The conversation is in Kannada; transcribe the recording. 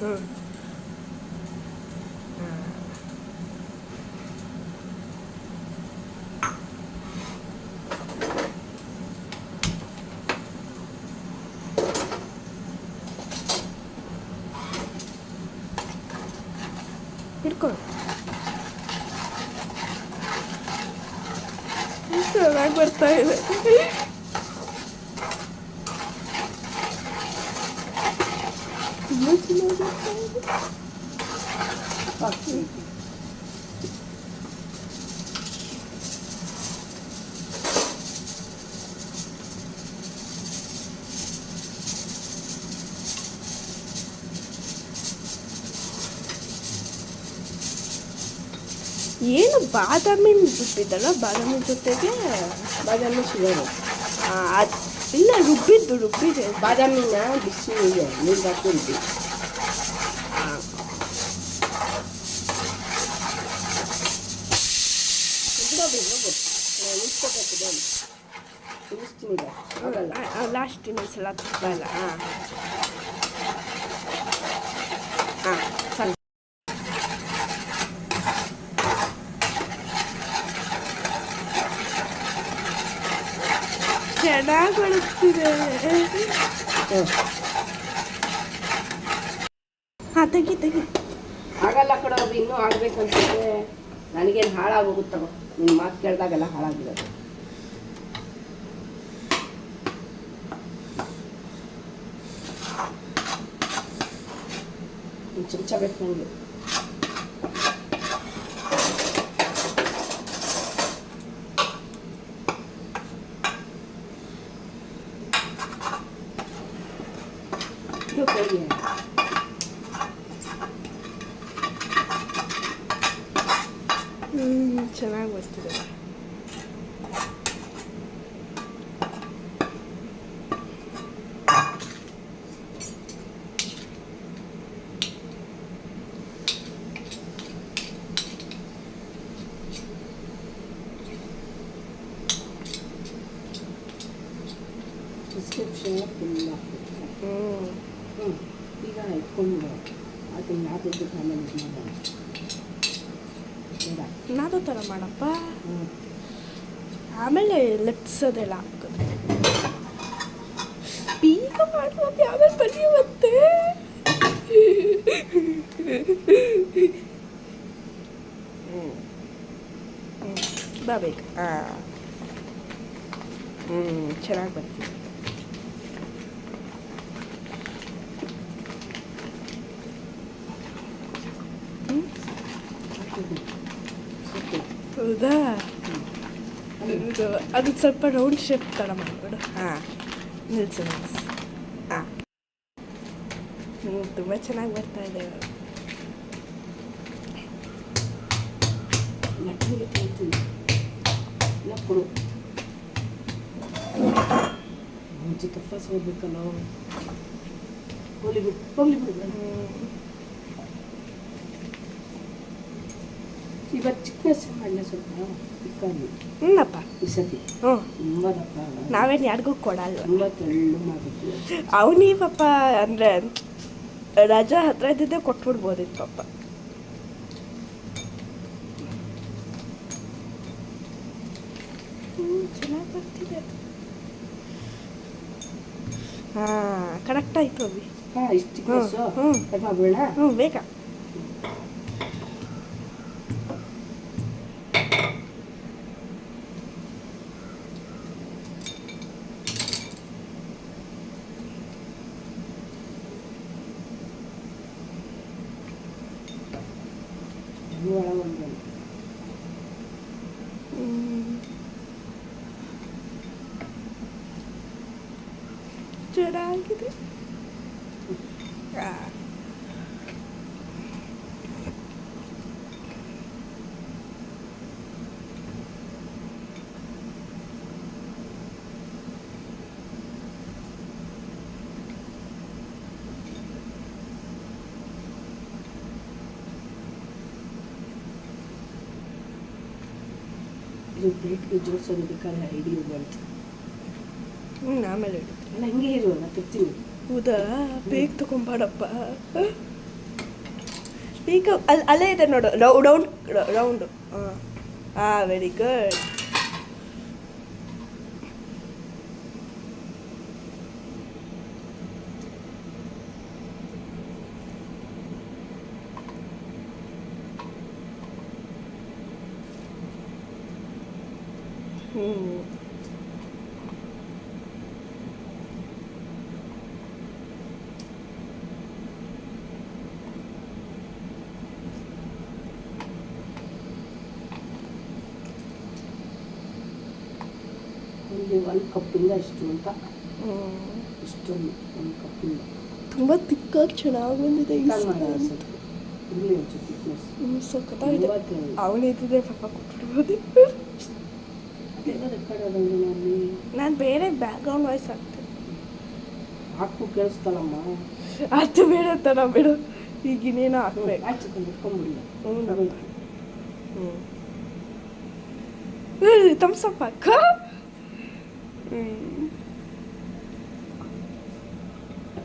ಹ್ಞೂ ಹಿಡ್ಕೊ ಚೆನ್ನಾಗಿ ಬರ್ತಾ ಇದೆ. ಏನು ಬಾದಾಮಿನ ರುಬ್ಬಿದ್ದಲ್ಲ, ಬಾದಾಮಿ ಜೊತೆಗೆ ಬಾದಾಮಿ ಶುಗರು ಅದು ಇಲ್ಲ, ರುಬ್ಬಿದೆ ಬಾದಾಮಿನ ಬಿಸಿ ನೀರು ಹಾಕಿ ರುಬ್ಬಿ. ಲಾಸ್ಟ್ ಇನ್ನೊಂದ್ಸಲ ತುಪ್ಪ ಇಲ್ಲ. ಹಾಂ ಹಾಂ ಸರಿ. ಚೆನ್ನಾಗಿ ಬರುತ್ತಿದೆ. ಹಾಂ ತೆಗಿ. ಆಗಲ್ಲ ಕಡೆ ಅದು ಇನ್ನೂ ಆಗ್ಬೇಕಂತಿದ್ರೆ ನನಗೇನು ಹಾಳಾಗೋಗುತ್ತವ. ನಿಮ್ಮ ಮಾತು ಕೇಳಿದಾಗೆಲ್ಲ ಹಾಳಾಗಿರೋದು. ಚಮಚ ಬೇಕು ನನಗೆ. ಚೆನ್ನಾಗಿ ಬರ್ತಿದೆ. ಡಿಸ್ಕ್ರಿಪ್ಷನ್ ಫುಲ್ ಈಗ ಇಟ್ಕೊಂಡು ಅದನ್ನ ನಾದಿದ್ದು ಆಮೇಲೆ ಇದು ಮಾಡೋಣ. ನಾದೋ ಥರ ಮಾಡಪ್ಪ, ಆಮೇಲೆ ಲಟ್ಸೋದೆಲ್ಲ ಹಾಕೋದು. ಈಗ ಮಾಡುವಾಗ ಆಮೇಲೆ ಬರೆಯುವಂತೆ. ಬಾ ಬೇಗ. ಚೆನ್ನಾಗಿ ಬರ್ತೀವಿ. ಹೌದಾ? ಅದು ಸ್ವಲ್ಪ ರೌಂಡ್ ಶೇಪ್ ಥರ ಮಾಡಿಬಿಡು. ಹಾಂ ನಿಲ್ಸು. ಹಾಂ ತುಂಬ ಚೆನ್ನಾಗಿ ಬರ್ತಾ ಇದೆ. ನಟ್ಟಿಗೆ ತಿಂತೀನಿ ಇಲ್ಲ ಕೊಡು. ಮುಂಚೆ ತಪ್ಪಾಸ್ ಹೋಗ್ಬೇಕಲ್ಲ. ಹೋಗ್ಲಿ ಬಿಡು. ಇವತ್ತು ಚಿಕ್ಕನೆಸ್ ಮಾಡಲ ಸ್ವಲ್ಪ ಚಿಕ್ಕಲ್ಲಿ. ಹ್ಞೂನಪ್ಪ ಈ ಸತಿ ತುಂಬ ದಪ್ಪ. ನಾವೇನು ಯಾರಿಗೂ ಕೊಡಲ್ಲ. ತುಂಬ ತೆಳ್ಳು ಮಾಡ್ಬಿಟ್ಟು ಅವನಿ ಪಾಪ ಅಂದರೆ ರಜಾ ಹತ್ರ ಇದ್ದಿದ್ದೆ ಕೊಟ್ಬಿಡ್ಬೋದಿತ್ತು ಪಾಪ. ಚೆನ್ನಾಗಿ ಬರ್ತಿದೆ. ಹಾಂ ಕರೆಕ್ಟ್ ಆಯಿತು ಅಭಿ. ಹಾಂ ಇಷ್ಟು ಬೇಡ. ಬೇಗ. ಚೆನ್ನಾಗಿದೆ. ಇದು ಪ್ಲೇಟ್ಗೆ ಜೋಡಿಸೋದು ಬೇಕಾದ್ರೆ ಐಡಿಯಾ ಬಂತು. ಆಮೇಲೆ ಅಲ್ಲ ಹಿಂಗೆ ಇರು, ನಾನು ತರ್ತೀನಿ. ಹೌದಾ? ಬೇಗ ತಗೊಂಬಾಡಪ್ಪ. ಈಗ ಅಲ್ಲೇ ಇದೆ ನೋಡು ರೌಂಡು ಹಾಂ ವೆರಿ ಗುಡ್. ಇಲ್ಲಿ 1 ಕಪ್ಪಿಂದ ಇಷ್ಟು ಅಂತ, ಇಷ್ಟು 1 ಕಪ್ಪಿಂದ ತುಂಬ ತಿಕ್ಕಾಗಿ ಚೆನ್ನಾಗಿ ಬಂದಿದೆ ಈ ಇಲ್ಲಿ ಒಂಚೂರು thickness. ಸಖತ್ತಾಗಿದೆ. ಅವನಿದ್ರೆ ಪಾಪ ಕೊಟ್ಬಿಡ್ಬೋದು. ಅದೆಲ್ಲ ರೆಕಾರ್ಡ್ ಆದಂಗೆ ನಾನು ನಾನು ಬೇರೆ ಬ್ಯಾಕ್ಗ್ರೌಂಡ್ ವಾಯ್ಸ್ ಹಾಕ್ತೀನಿ. ಹಾಕು ಕೇಳಿಸ್ತಲ್ಲಮ್ಮ. ಅದು ಬೇಡ ತರ ಬಿಡು, ಈಗ ಇನ್ನೇನೋ ಹಾಕ್ಬೇಕು. ಆಯ್ತು ಇಟ್ಕೊಂಡ್ಬಿಡಿಲ್ಲ. ತಮ್ಸಪ್ಪ ಅಕ್ಕ.